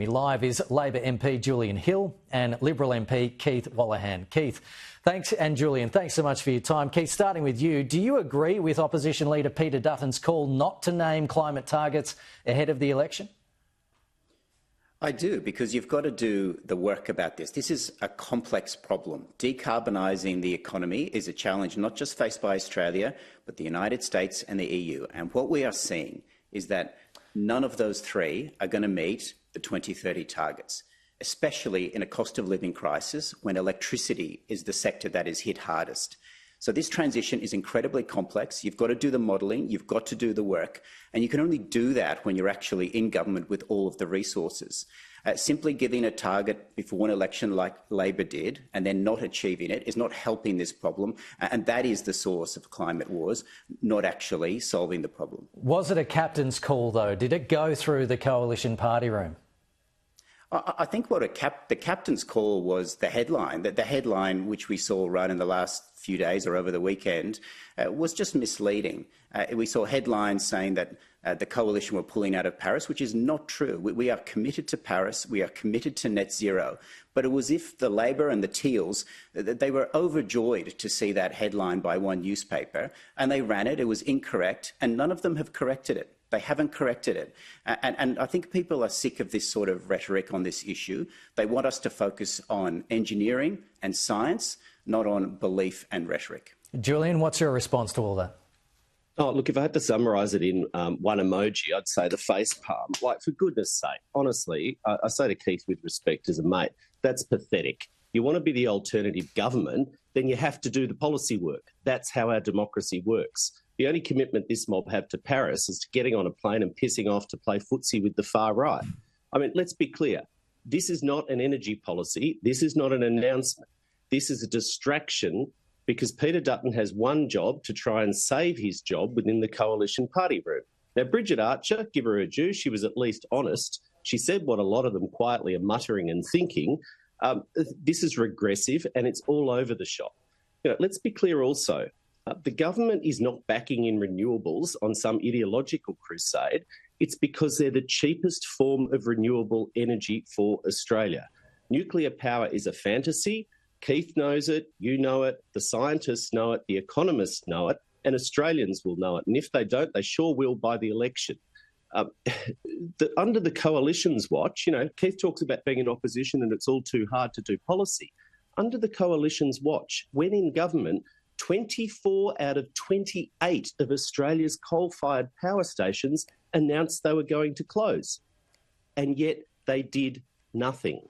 me live is Labor MP Julian Hill and Liberal MP Keith Wolahan. Keith, thanks, and Julian, thanks so much for your time. Keith, starting with you, do you agree with Opposition Leader Peter Dutton's call not to name climate targets ahead of the election? I do, because you've got to do the work about this. This is a complex problem. Decarbonising the economy is a challenge not just faced by Australia, but the United States and the EU. And what we are seeing is that none of those three are going to meet the 2030 targets, especially in a cost of living crisis when electricity is the sector that is hit hardest. So this transition is incredibly complex. You've got to do the modelling, you've got to do the work, and you can only do that when you're actually in government with all of the resources. Simply giving a target before one election like Labor did and then not achieving it is not helping this problem, and that is the source of climate wars, not actually solving the problem. Was it a captain's call, though? Did it go through the coalition party room? I think what the captain's call was the headline. That the headline, which we saw run in the last few days or over the weekend, was just misleading. We saw headlines saying that the coalition were pulling out of Paris, which is not true. We are committed to Paris. We are committed to net zero. But it was if the Labor and the Teals, they were overjoyed to see that headline by one newspaper, and they ran it. It was incorrect, and none of them have corrected it. They haven't corrected it. And I think people are sick of this sort of rhetoric on this issue. They want us to focus on engineering and science, not on belief and rhetoric. Julian, what's your response to all that? Oh, look, if I had to summarise it in one emoji, I'd say the face palm. Like, for goodness sake, honestly, I say to Keith with respect as a mate, that's pathetic. You want to be the alternative government, then you have to do the policy work. That's how our democracy works. The only commitment this mob have to Paris is to getting on a plane and pissing off to play footsie with the far right. I mean, let's be clear. This is not an energy policy. This is not an announcement. This is a distraction because Peter Dutton has one job to try and save his job within the coalition party room. Now, Bridget Archer, give her a due, she was at least honest. She said what a lot of them quietly are muttering and thinking. This is regressive and it's all over the shop. You know, let's be clear also. The government is not backing in renewables on some ideological crusade. It's because they're the cheapest form of renewable energy for Australia. Nuclear power is a fantasy. Keith knows it, you know it, the scientists know it, the economists know it, and Australians will know it. And if they don't, they sure will by the election. Under the coalition's watch, you know, Keith talks about being in opposition and it's all too hard to do policy. Under the coalition's watch, when in government, 24 out of 28 of Australia's coal-fired power stations announced they were going to close. And yet they did nothing.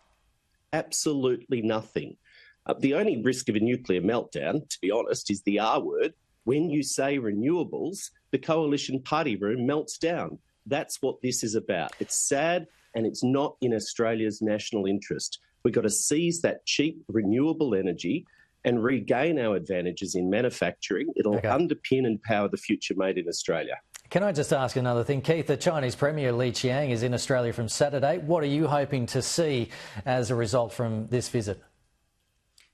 Absolutely nothing. The only risk of a nuclear meltdown, to be honest, is the R word. When you say renewables, the coalition party room melts down. That's what this is about. It's sad and it's not in Australia's national interest. We've got to seize that cheap renewable energy and regain our advantages in manufacturing. It'll underpin and power the future made in Australia. Can I just ask another thing? Keith, the Chinese Premier Li Qiang is in Australia from Saturday. What are you hoping to see as a result from this visit?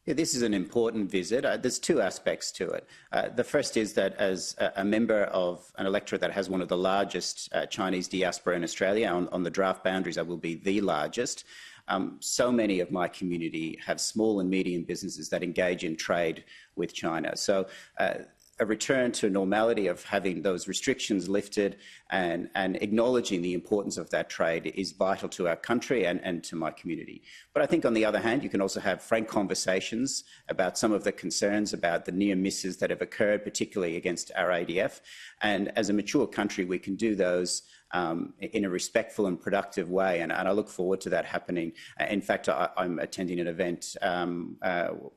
Yeah, this is an important visit. There's two aspects to it. The first is that as a member of an electorate that has one of the largest Chinese diaspora in Australia, on the draft boundaries I will be the largest, so many of my community have small and medium businesses that engage in trade with China. So a return to normality of having those restrictions lifted and acknowledging the importance of that trade is vital to our country and to my community. But I think on the other hand, you can also have frank conversations about some of the concerns about the near misses that have occurred, particularly against our ADF. And as a mature country, we can do those in a respectful and productive way, and I look forward to that happening. In fact, I'm attending an event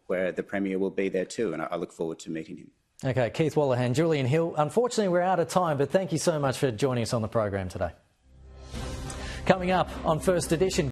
where the Premier will be there too, and I look forward to meeting him. OK, Keith Wolahan, Julian Hill. Unfortunately, we're out of time, but thank you so much for joining us on the program today. Coming up on First Edition.